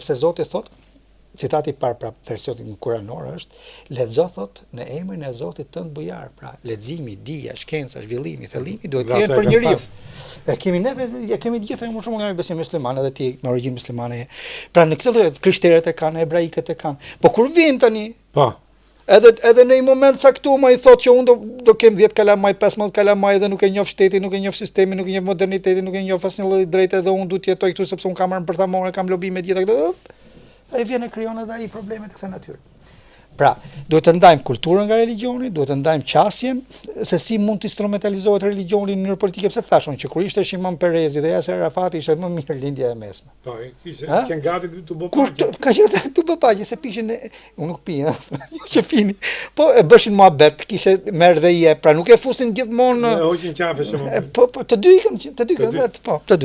Se Zoti thot, citati par pra versionin kuranor është, lexo thot në emrin e Zotit tënd bujar. Pra leximi, dija, shkenca, zhvillimi, thellimi duhet të jenë për njeriu. E kemi të gjithë më shumë nga besim musliman, edhe ti me origjinë muslimane. Pra në këtë lloj krishterët e kanë, hebraikët e kanë. Po kur vin tani? Po. Edhe në një moment caktuar i thotë që unë do kem 10 kalamaj, 15 kalamaj dhe nuk e njoh shtetin, nuk e njoh sistemin, nuk e njoh modernitetin, nuk e njoh asnjë lloj drejtë dhe unë duhet të jetoj këtu sepse unë kam marrë për ta marrë, kam lobi me gjitha këto. Ai vjen e krijon edhe ai probleme të kësaj natyre. Pra, duhet të ndajmë kulturën nga religioni, duhet të ndajmë qasjen, se si mund të instrumentalizohet religioni në mënyrë politike, pse thashun që kur ishte Shimon Perezi dhe Yasser Arafati ishte më mirë lindja e mesme. Po, kishte gati të bë paqe. Ka qenë të bë paqe, se pishin unë nuk pi, që fini. Po e bëshin muhabet, kishte merr dhe je, pra nuk e fusin gjithmonë. Ne hoqin qafe shumë. Po, të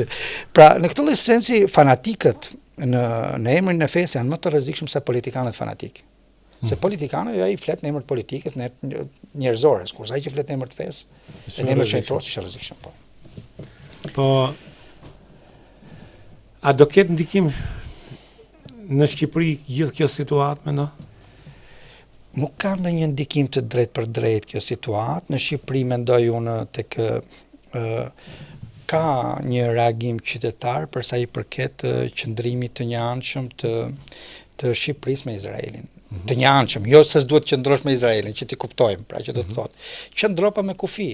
dy. Pra, në këtë lloj sensi fanatikët në emrin e fesë janë më të rrezikshëm se politikanët fanatikë. Se politikanët ai flet në emër të politikës, në njerëzore, kurse ai që flet në emër të fesë, në emër shëntor është rrezikshëm po. Po a do ketë ndikim në Shqipëri gjithë kjo situatë mendo? Nuk ka ndonjë ndikim të drejtë për drejtë kjo situatë. Në Shqipëri mendoj unë tek ka një reagim qytetar për sa i përket qëndrimit të njëanshëm të Shqipërisë me Izraelin. Të njëanshëm, jo se s'duhet të qëndrosh me Izraelin, që ti kuptojmë, pra që do të thotë. Qëndro pa me kufi,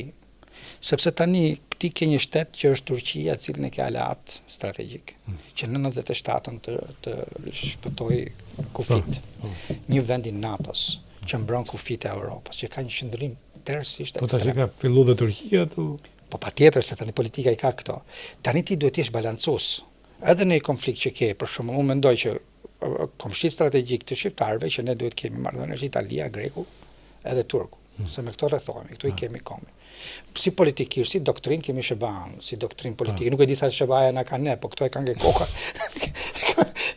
sepse tani ti ke një shtet që është Turqia, cilin e ke aleat strategjik, që në 97-ën të shpëtoi kufit. Një vend i NATO-s që mbron kufit e Europës, që ka një qëndrim tërësisht ekstrem. Po tash ka filluar dhe Turqia tu. Po patjetër se tani politika i ka këto. Tani ti duhet të jesh balancues. Edhe në një konflikt që ke, për shembull, unë mendoj që komshit strategjik të shqiptarëve që ne duhet kemi marrëdhënie është Italia, Greku, edhe Turku. Se me këto rrethohemi, këtu i kemi komi. Si politikisht, si doktrinë kemi SHBA-n, si doktrinë politike. Nuk e di sa SHBA-ja na kanë ne, po këto e kanë ke koka.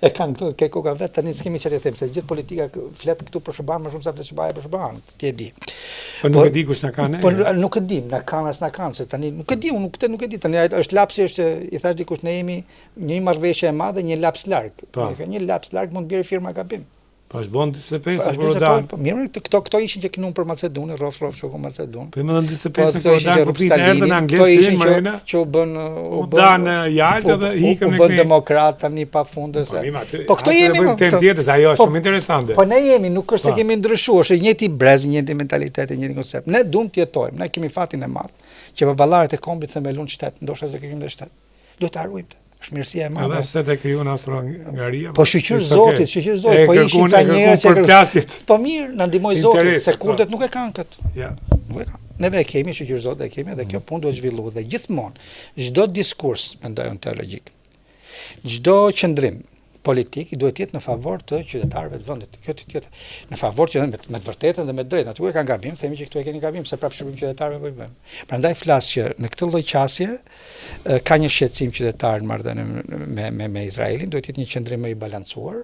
E kanë këtu ke koka vetë, tani s'kemi çfarë të them, se gjithë politika flet këtu për SHBA-n më shumë se SHBA-ja për SHBA-n, ti e di. Po nuk e di kush na kanë. Po nuk e dim, na kanë as na kanë, se tani nuk e di, unë nuk e di, tani është lapsi, është i thash dikush ne jemi një marrëveshje e madhe, një laps larg. Një laps larg mund bjerë firma gabim. Po është bon 25 për Rodan. Po mirë, këto ishin që kinun për Macedonin, rrof çoku Macedon. Po më 25 për Rodan, kupit erdhën anglisht Marina. Që u bën dan Jalta dhe ikën në këtë demokrat tani pafundës. Po këto jemi më tem tjetër, ajo është shumë interesante. Po ne jemi, nuk është se kemi ndryshuar, është njëjti brez, njëjti mentalitet, njëjti koncept. Ne duam të jetojmë, ne kemi fatin e madh që baballarët e kombit themelun shtet, ndoshta se kemi dhe shtet. Duhet ta ruajmë. Është mirësia e madhe. Edhe se te krijuan Austro-Hungaria. Po shqyr Zotit, po ishin ca njerëz që po mirë, na ndihmoi Zoti, se kurdet nuk e kanë kët. Ja. Nuk e kanë. Neve e kemi shqyr Zotit, e kemi dhe kjo punë duhet zhvilluar dhe gjithmonë çdo diskurs mendoj unë teologjik. Çdo qendrim politik duhet të jetë në favor të qytetarëve të vendit. Kjo të jetë në favor që me të vërtetën dhe me të drejtën. Aty e kanë gabim, themi që këtu e keni gabim, se prapë shërbim qytetarëve po i bëjmë. Prandaj flas që në këtë lloj qasje ka një shqetësim qytetar në marrëdhënie me Izraelin, duhet të jetë një qendrim më i balancuar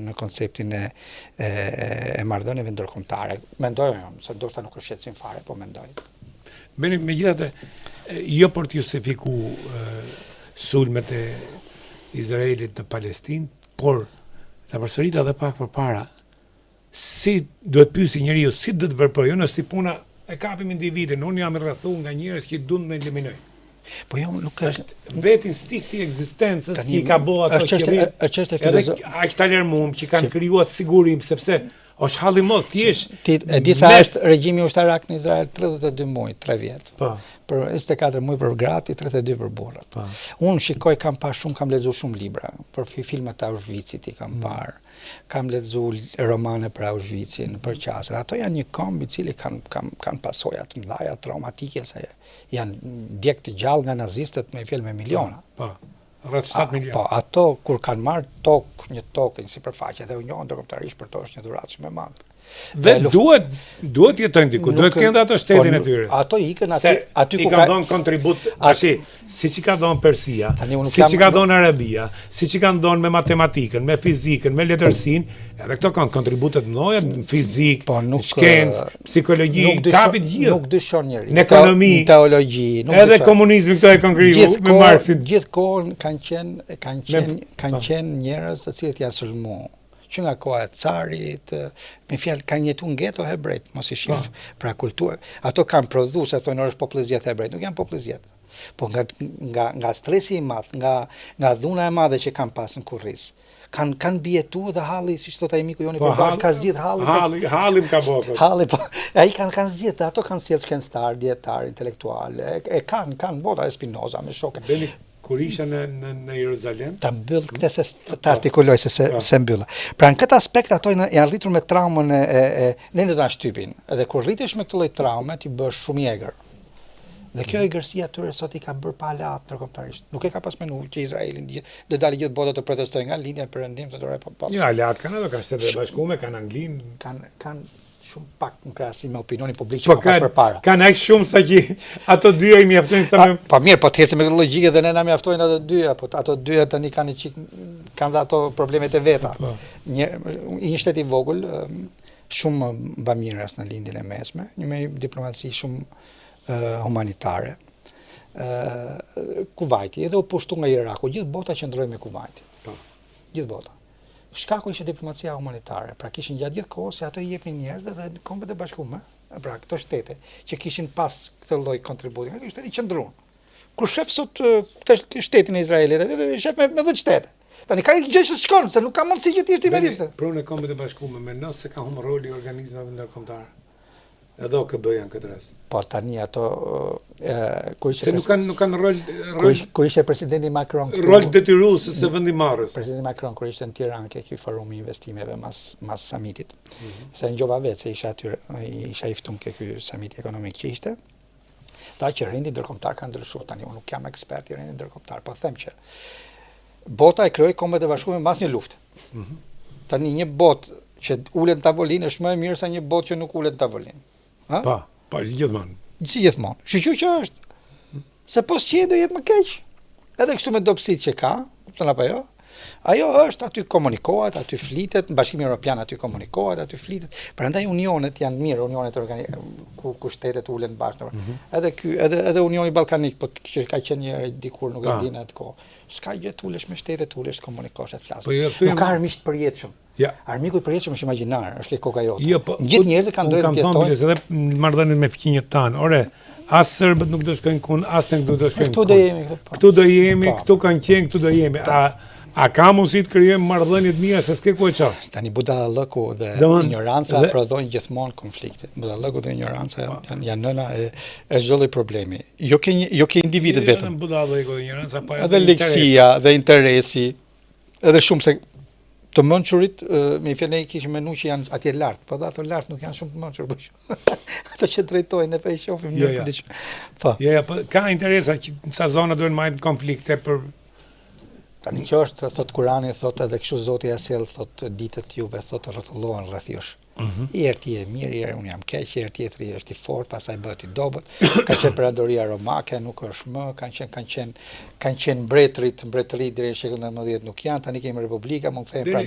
në konceptin e marrëdhënieve ndërkombëtare. Mendoj unë, se ndoshta nuk është shqetësim fare, po mendoj. Bene, megjithatë, jo për të justifikuar sulmet e Izraelit në Palestinë, por ta përsërit edhe pak përpara, si duhet pyesi njeriu, si duhet veprojë, jo si puna e kapim individin, unë jam rrethuar nga njerëz që duan me eliminoj. Po jo, nuk është vetë instinkti i ekzistencës që i ka bëu ato që është filozofia. Aq ta lërmum që kanë krijuar sigurim sepse është halli më thjesht. Ti e di sa është regjimi ushtarak në Izrael 32 muaj, 3 vjet. Po. Për 24 muaj për gratë, 32 për burrat. Po. Unë shikoj, kam lexuar shumë libra, për filmat e Auschwitzit i kam parë. Kam lexuar romane për Auschwitzin, për qasën. Ato janë një komb i cili kanë pasoja të mëdha traumatike, se janë djeg të gjallë nga nazistët me fjalë me miliona. Po. Rreth 7 milion. Po, ato kur kanë marrë një tokë në sipërfaqe dhe u njohën ndërkombëtarisht për to është një dhuratë shumë e madhe. Dhe duhet jetojnë diku, duhet kënë ato shtetin e tyre. Ato ikën aty ku ka dhënë kontribut, siç i ka dhënë Persia, siç i ka dhënë Arabia, siç i kanë dhënë me matematikën, me fizikën, me letërsinë, edhe këto kanë kontributet mëdha në fizikë, shkencë, psikologji, kapi të gjithë. Nuk dyshon njëri. Në ekonomi, në teologji, edhe komunizmi këto e kanë kriju me Marxin. Gjithkohën kanë qenë njerëz të cilët janë sulmuar. Që nga koha e carit, me fjalë kanë jetuar në geto hebrejt, mos i shif. Pra kulturë, ato kanë prodhuar, se thonë është popull i zgjedhë hebrejt, nuk janë popull i zgjedhë. Po nga stresi i madh, nga dhuna e madhe që kanë pasur në kurriz, kanë bietu dhe halli, siç thotë ai miku joni përbash, ka zgjidh halli. Halli ka bërë. Halli po. Ai kanë zgjidh, ato kanë sjell shkencëtar, dietar, intelektual, kanë bota e Spinoza me shokë. Kur isha në Jeruzalem? Ta mbyll këtë se të artikuloj se mbylla. Pra në këtë aspekt ato janë rritur me traumën ne do ta shtypin. Edhe kur rritesh me këtë lloj traume ti bësh shumë i egër. Dhe kjo egërsia atyre sot i ka bërë pa lat ndërkombëtarisht. Nuk e ka pas menuar që Izraeli do dalë gjithë bota të protestojë nga lindja e Perëndim të dorë pa. Jo, lat kanë ato, kanë Shtetet e Bashkuara, kanë Anglinë, kanë shumë pak në krahasim me opinionin publik që ka pas përpara. Kanë aq shumë sa që ato dyja i mjaftojnë sa me. Po mirë, po të ecim me këtë logjikë dhe ne na mjaftojnë ato dyja, po ato dyja tani kanë dhe ato problemet e veta. Një shtet i vogël, shumë bamirës në lindjen e mesme, një me diplomaci shumë humanitare. Kuvajti, edhe u pushtu nga Iraku, gjithë bota qëndroi me Kuvajti. Gjithë bota. Shkaku ishte diplomacia humanitare, pra kishin gjatë gjithë kohës se ato i jepnin njerëzve dhe në Kombet e Bashkuara, pra këto shtete që kishin pas këtë lloj kontributi, nga ky shteti qëndruan. Kur shef sot këtë shtetin e Izraelit, shef me 10 shtete. Tani ka gjë që shkon, se nuk ka mundësi që të ishte imediat. Prunë e Kombet e Bashkuara mendon se ka humbur roli i organizmave ndërkombëtar. Edhe OKB janë këtë rast. Po tani ato se nuk kanë rol kur ishte presidenti Macron rol detyrues se vendimarrës. Presidenti Macron kur ishte në Tiranë ke ky forum i investimeve mas summitit. Se ngjova vetë se isha aty, isha i ftuar ke ky summit ekonomik që ishte. Tha që rendi ndërkombëtar ka ndryshuar tani, unë nuk jam ekspert i rendit ndërkombëtar, po them që bota e krijoi Kombet e Bashkuara mbas një lufte. Tani një botë që ulet në tavolinë është më e mirë se një botë që nuk ulet në tavolinë. Pa, gjithmonë. Si gjithmonë. Shqyqy që është. Se po s'qe do jetë më keq. Edhe kështu me dobësit që ka, kupton apo jo? Ajo është, aty komunikohet, aty flitet, në Bashkimin Evropian aty komunikohet, aty flitet. Prandaj unionet janë mirë, unionet ku shtetet ulen bashkë. Edhe Unioni Ballkanik, po që ka qenë një dikur nuk e di në atë kohë. S'ka gjë të ulesh me shtetet, ulesh komunikosh e të flasësh. Nuk ka armiqt përjetshëm. Armiku i përjetshëm është imagjinar, është ke koka jote. Gjithë njerëzit kanë drejtë të jetojnë. Edhe në marrëdhënien me fqinjet tanë. Ore, as serbët nuk do shkojnë kun, as ne nuk do shkojnë. Këtu do jemi. Këtu do jemi, këtu kanë qenë, këtu do jemi. A ka mundësi të krijojmë marrëdhënie të mira se s'ke ku e çfarë? Tani budallëku dhe ignoranca prodhojnë gjithmonë konflikte. Budallëku dhe ignoranca janë nëna e çdo lloj problemi. Jo ke individet vetëm. Budallëku dhe ignoranca pa edhe lehtësia dhe interesi, edhe shumë se të mençurit, me fjalë ne kishim menuar që janë atje lart, po ato lart nuk janë shumë të mençur po. Ato që drejtojnë ne po i shohim mirë diçka. Po. Po ka interesa që sa zona duhen marrë konflikte për. Tani kjo është, thot Kurani, thot edhe kështu Zoti ja sjell, thot ditët juve, thot rrotullohen rreth jush. Herë ti je mirë, herë unë jam keq, herë tjetri është i fortë, pastaj bëhet i dobët. Ka qenë perandoria romake, nuk është më, kanë qenë mbretërit deri në shekullin 19 nuk janë, tani kemi republika, mund të themi